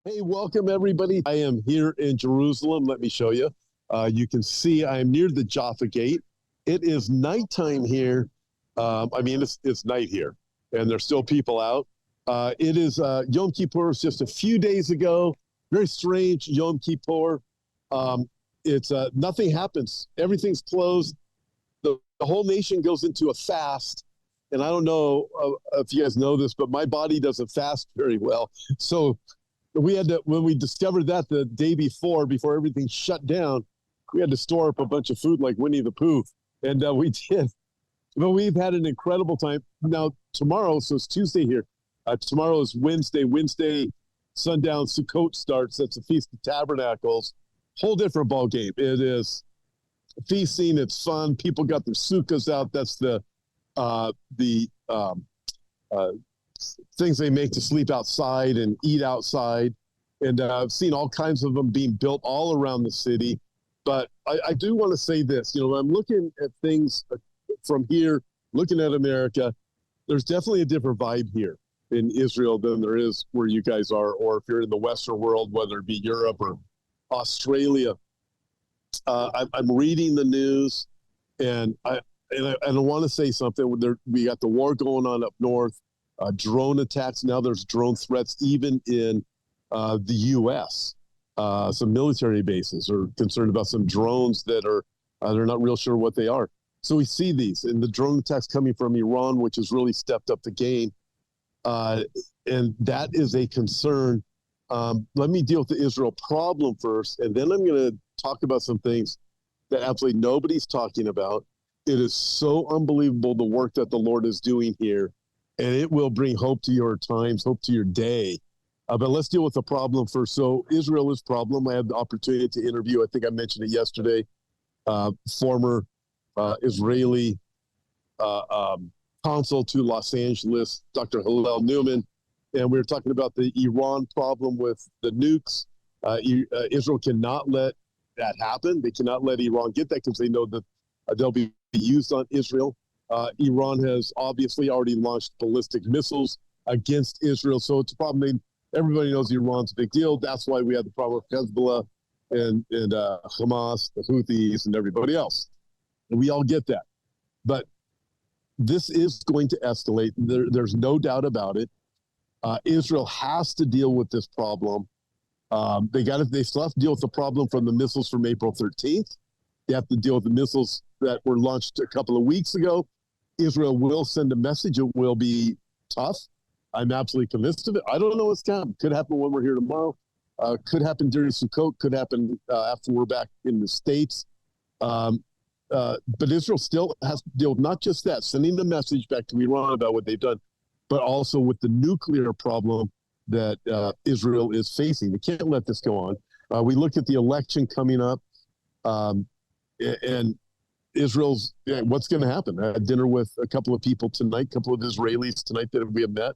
Hey, welcome everybody. I am here in Jerusalem. Let me show you. You can see I am near the Jaffa Gate. It is nighttime here. It's night here, and there's still people out. It is Yom Kippur. It's just a few days ago. Very strange Yom Kippur. It's nothing happens. Everything's closed. The whole nation goes into a fast. And I don't know if you guys know this, but my body doesn't fast very well. So we had to, when we discovered that the day before everything shut down, we had to store up a bunch of food like Winnie the Pooh. And we did. But we've had an incredible time. Now, tomorrow, so it's Tuesday here. Tomorrow is Wednesday. Wednesday, sundown, Sukkot starts. That's a Feast of Tabernacles. Whole different ball game. It is feasting. It's fun. People got their sukkahs out. That's the things they make to sleep outside and eat outside. And I've seen all kinds of them being built all around the city. But I do want to say this, I'm looking at things from here, looking at America, there's definitely a different vibe here in Israel than there is where you guys are, or if you're in the Western world, whether it be Europe or Australia. I'm reading the news, and I want to say something. We got the war going on up north, drone attacks. Now there's drone threats even in the U.S. Some military bases are concerned about some drones that are they're not real sure what they are. So we see these, and the drone attacks coming from Iran, which has really stepped up the game, and that is a concern. Let me deal with the Israel problem first, and then I'm going to talk about some things that absolutely nobody's talking about. It is so unbelievable the work that the Lord is doing here, and it will bring hope to your times, hope to your day. But let's deal with the problem first. So Israel is problem. I had the opportunity to interview, I think I mentioned it yesterday, former Israeli consul to Los Angeles, Dr. Hillel Newman, and we were talking about the Iran problem with the nukes. Israel cannot let that happen. They cannot let Iran get that because they know that they'll be used on Israel. Iran has obviously already launched ballistic missiles against Israel, so it's a problem. Everybody knows Iran's a big deal. That's why we have the problem with Hezbollah and Hamas, the Houthis, and everybody else. And we all get that. But this is going to escalate. There's no doubt about it. Israel has to deal with this problem. They still have to deal with the problem from the missiles from April 13th. They have to deal with the missiles that were launched a couple of weeks ago. Israel will send a message. It will be tough. I'm absolutely convinced of it. I don't know what's going to happen. Could happen when we're here tomorrow. Could happen during Sukkot. Could happen after we're back in the States. But Israel still has to deal with not just that, sending the message back to Iran about what they've done, but also with the nuclear problem that Israel is facing. They can't let this go on. We look at the election coming up, and Israel's, what's going to happen? I had dinner with a couple of people tonight, a couple of Israelis tonight that we have met,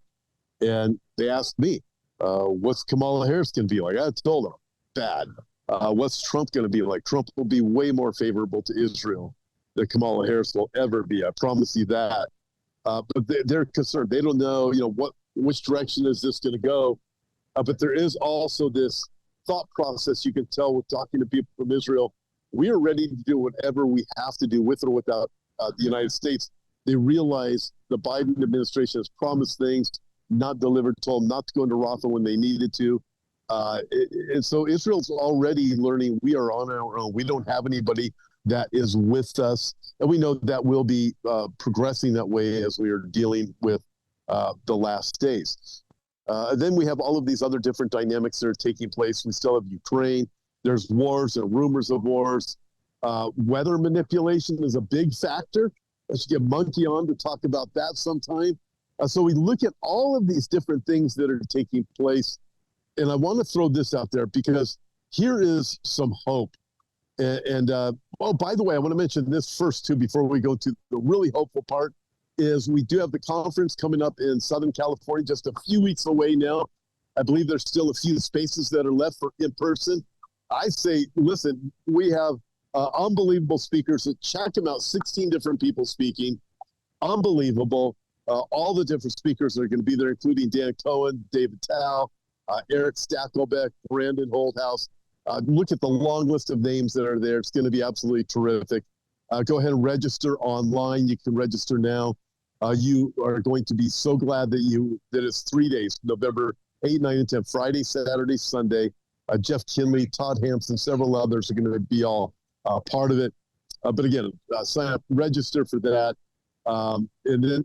and they asked me, what's Kamala Harris going to be like? I told them, bad. What's Trump going to be like? Trump will be way more favorable to Israel than Kamala Harris will ever be. I promise you that. But they're concerned. They don't know, which direction is this going to go. But there is also this thought process. You can tell with talking to people from Israel. We are ready to do whatever we have to do with or without the United States. They realize the Biden administration has promised things, not delivered, told them not to go into Rafah when they needed to. And so Israel's already learning we are on our own. We don't have anybody that is with us. And we know that will be progressing that way as we are dealing with the last days. Then we have all of these other different dynamics that are taking place. We still have Ukraine. There's wars and rumors of wars. Weather manipulation is a big factor. I should get Monkey on to talk about that sometime. So we look at all of these different things that are taking place. And I want to throw this out there because here is some hope. And by the way, I want to mention this first, too, before we go to the really hopeful part, is we do have the conference coming up in Southern California, just a few weeks away now. I believe there's still a few spaces that are left for in-person. I say, listen, we have unbelievable speakers. Check them out, 16 different people speaking. Unbelievable. All the different speakers that are going to be there, including Dan Cohen, David Tao, Eric Stackelbeck, Brandon Holdhouse. Look at the long list of names that are there. It's going to be absolutely terrific. Go ahead and register online. You can register now. You are going to be so glad that it's 3 days, November 8, 9, and 10, Friday, Saturday, Sunday. Jeff Kinley, Todd Hampson, several others are going to be all part of it. But again, sign up, register for that. And then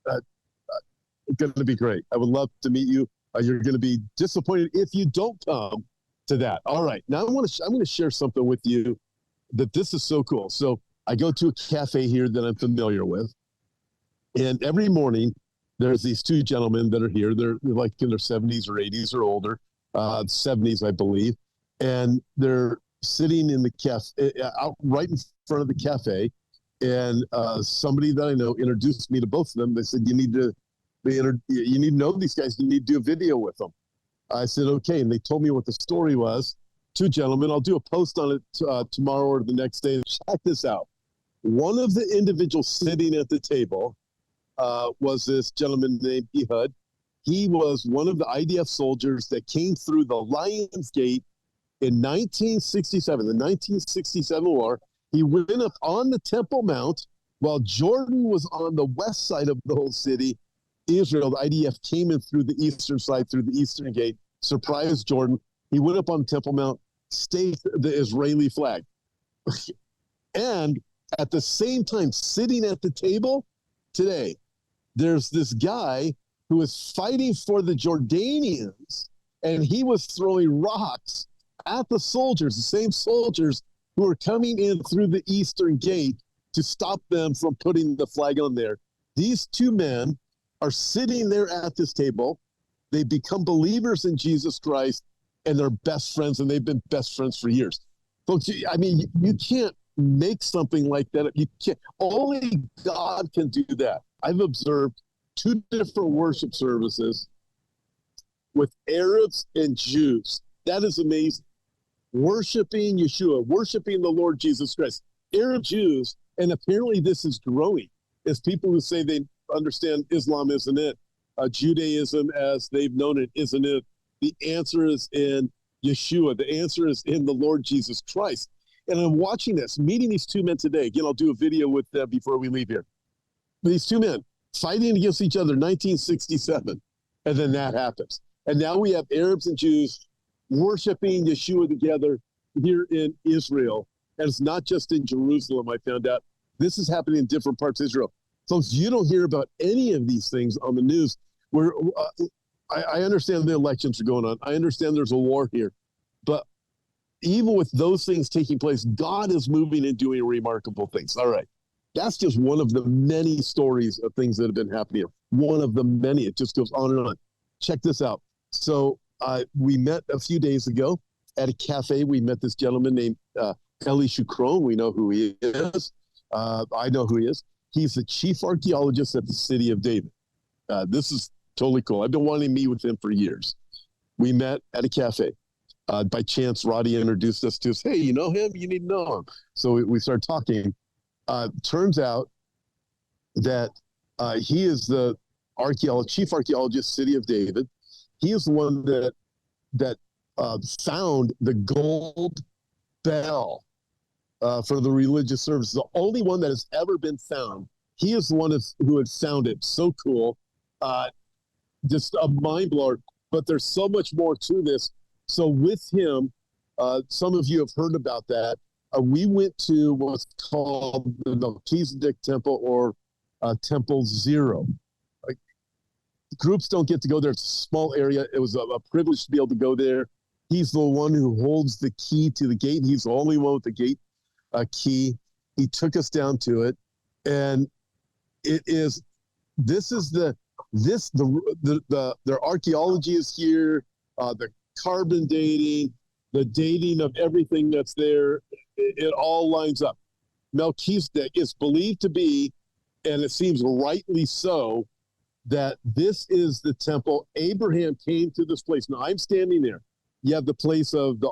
it's going to be great. I would love to meet you. You're going to be disappointed if you don't come to that. All right. Now I'm going to share something with you that this is so cool. So I go to a cafe here that I'm familiar with. And every morning there's these two gentlemen that are here. They're like in their 70s or 80s or older, 70s, I believe. And they're sitting in the cafe, out right in front of the cafe. And somebody that I know introduced me to both of them. They said, you need to know these guys. You need to do a video with them. I said, okay. And they told me what the story was. Two gentlemen. I'll do a post on it tomorrow or the next day. Check this out. One of the individuals sitting at the table was this gentleman named Ehud. He was one of the IDF soldiers that came through the Lions Gate in 1967, the 1967 war. He went up on the Temple Mount while Jordan was on the west side of the whole city. Israel, the IDF came in through the eastern side, through the eastern gate, surprised Jordan. He went up on the Temple Mount, staked the Israeli flag. And at the same time, sitting at the table today, there's this guy who is fighting for the Jordanians, and he was throwing rocks at the soldiers, the same soldiers who were coming in through the eastern gate to stop them from putting the flag on there. These two men are sitting there at this table. They become believers in Jesus Christ, and they're best friends, and they've been best friends for years. Folks, I mean, you can't make something like that. You can't. Only God can do that. I've observed 2 different worship services with Arabs and Jews. That is amazing. Worshiping Yeshua, worshiping the Lord Jesus Christ. Arab Jews, and apparently this is growing, as people who say they understand Islam isn't it, Judaism as they've known it isn't it. The answer is in Yeshua. The answer is in the Lord Jesus Christ. And I'm watching this, meeting these two men today. Again, I'll do a video with them before we leave here. These two men fighting against each other, 1967, and then that happens. And now we have Arabs and Jews worshiping Yeshua together here in Israel. And it's not just in Jerusalem, I found out. This is happening in different parts of Israel. Folks, you don't hear about any of these things on the news. Where I understand the elections are going on. I understand there's a war here. But even with those things taking place, God is moving and doing remarkable things. All right. That's just one of the many stories of things that have been happening. One of the many. It just goes on and on. Check this out. So we met a few days ago at a cafe. We met this gentleman named Eli Shukron. We know who he is. I know who he is. He's the chief archaeologist at the city of David. This is totally cool. I've been wanting to meet with him for years. We met at a cafe. By chance, Roddy introduced us to us. Hey, you know him? You need to know him. So we started talking. Turns out that he is the chief archaeologist, city of David. He is the one that found the gold bell for the religious service. The only one that has ever been found. He is the one who had found it. So cool. Just a mind blower. But there's so much more to this. So with him, some of you have heard about that. We went to what's called the Melchizedek Temple, or Temple Zero. Groups don't get to go there. It's a small area. It was a privilege to be able to go there. He's the one who holds the key to the gate. He's the only one with the gate key. He took us down to it, and their archaeology is here. The carbon dating, the dating of everything that's there, it all lines up. Melchizedek is believed to be, and it seems rightly so, that this is the temple. Abraham came to this place. Now, I'm standing there. You have the place of the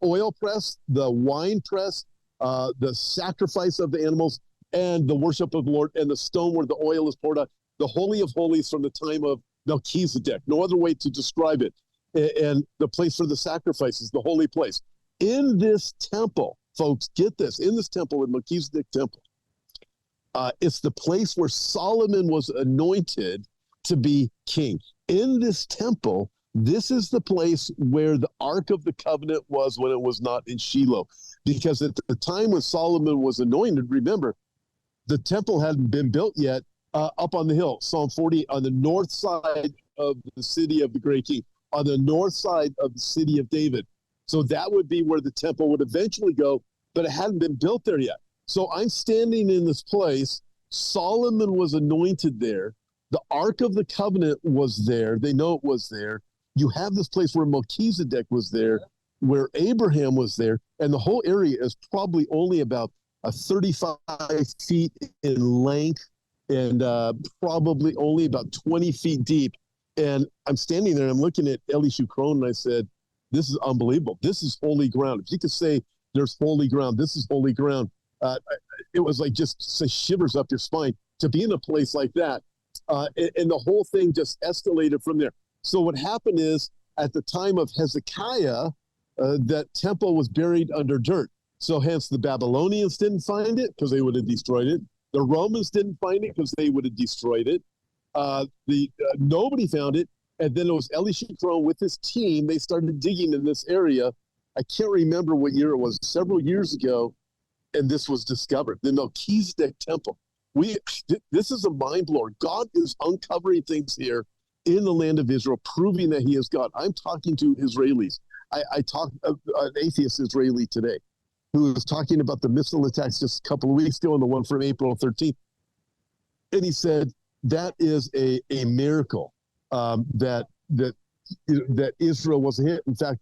oil press, the wine press, the sacrifice of the animals, and the worship of the Lord, and the stone where the oil is poured out. The Holy of Holies from the time of Melchizedek. No other way to describe it. and the place for the sacrifices, the holy place. In this temple, folks, get this, in this temple, in Melchizedek temple, it's the place where Solomon was anointed to be king. In this temple, this is the place where the Ark of the Covenant was when it was not in Shiloh. Because at the time when Solomon was anointed, remember, the temple hadn't been built yet up on the hill, Psalm 40, on the north side of the city of the great king, on the north side of the city of David. So that would be where the temple would eventually go, but it hadn't been built there yet. So I'm standing in this place. Solomon was anointed there. The Ark of the Covenant was there. They know it was there. You have this place where Melchizedek was there, where Abraham was there, and the whole area is probably only about 35 feet in length and probably only about 20 feet deep. And I'm standing there, and I'm looking at Elishu Crone, and I said, this is unbelievable. This is holy ground. If you could say there's holy ground, this is holy ground. It was like just say shivers up your spine to be in a place like that. And the whole thing just escalated from there. So what happened is, at the time of Hezekiah, that temple was buried under dirt. So hence the Babylonians didn't find it because they would have destroyed it. The Romans didn't find it because they would have destroyed it. Nobody found it. And then it was Elishu Crone with his team. They started digging in this area. I can't remember what year it was, several years ago, and this was discovered. The Melchizedek temple. This is a mind blower. God is uncovering things here in the land of Israel, proving that he is God. I'm talking to Israelis. I talked an atheist Israeli today who was talking about the missile attacks just a couple of weeks ago and the one from April 13th. And he said, that is a miracle that Israel wasn't hit. In fact,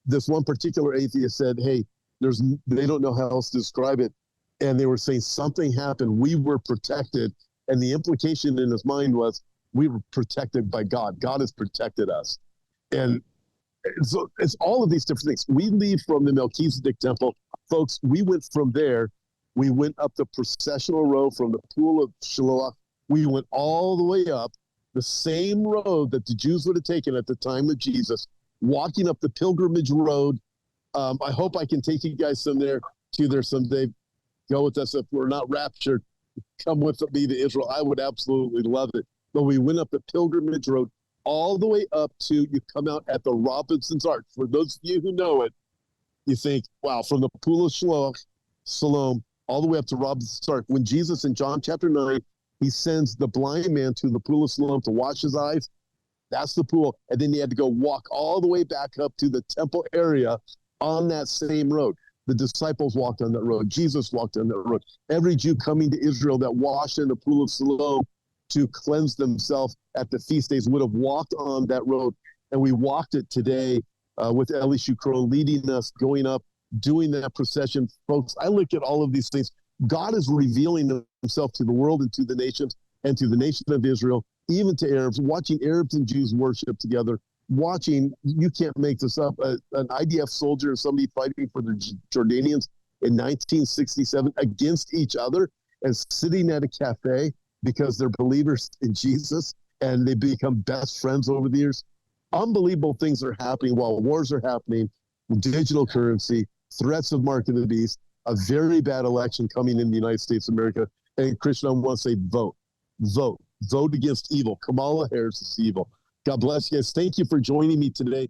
this one particular atheist said, hey, they don't know how else to describe it. And they were saying something happened. We were protected. And the implication in his mind was we were protected by God. God has protected us. And so it's all of these different things. We leave from the Melchizedek temple. Folks, we went from there. We went up the processional road from the pool of Shiloh. We went all the way up the same road that the Jews would have taken at the time of Jesus, walking up the pilgrimage road. I hope I can take you guys there someday. Go with us. If we're not raptured, come with me to Israel. I would absolutely love it. But we went up the pilgrimage road all the way up to, you come out at the Robinson's Arch. For those of you who know it, you think, wow, from the pool of Siloam all the way up to Robinson's Arch. When Jesus in John chapter 9, he sends the blind man to the pool of Siloam to wash his eyes. That's the pool. And then he had to go walk all the way back up to the temple area on that same road. The disciples walked on that road. Jesus walked on that road. Every Jew coming to Israel that washed in the pool of Siloam to cleanse themselves at the feast days would have walked on that road. And we walked it today with Elishu Crone leading us, going up, doing that procession. Folks, I look at all of these things. God is revealing himself to the world and to the nations and to the nation of Israel, even to Arabs, watching Arabs and Jews worship together, watching, you can't make this up, an IDF soldier and somebody fighting for the Jordanians in 1967 against each other and sitting at a cafe because they're believers in Jesus and they become best friends over the years. Unbelievable things are happening while wars are happening, digital currency, threats of mark of the beast, a very bad election coming in the United States of America. And Christian, I want to say vote against evil. Kamala Harris is evil. God bless you guys. Thank you for joining me today.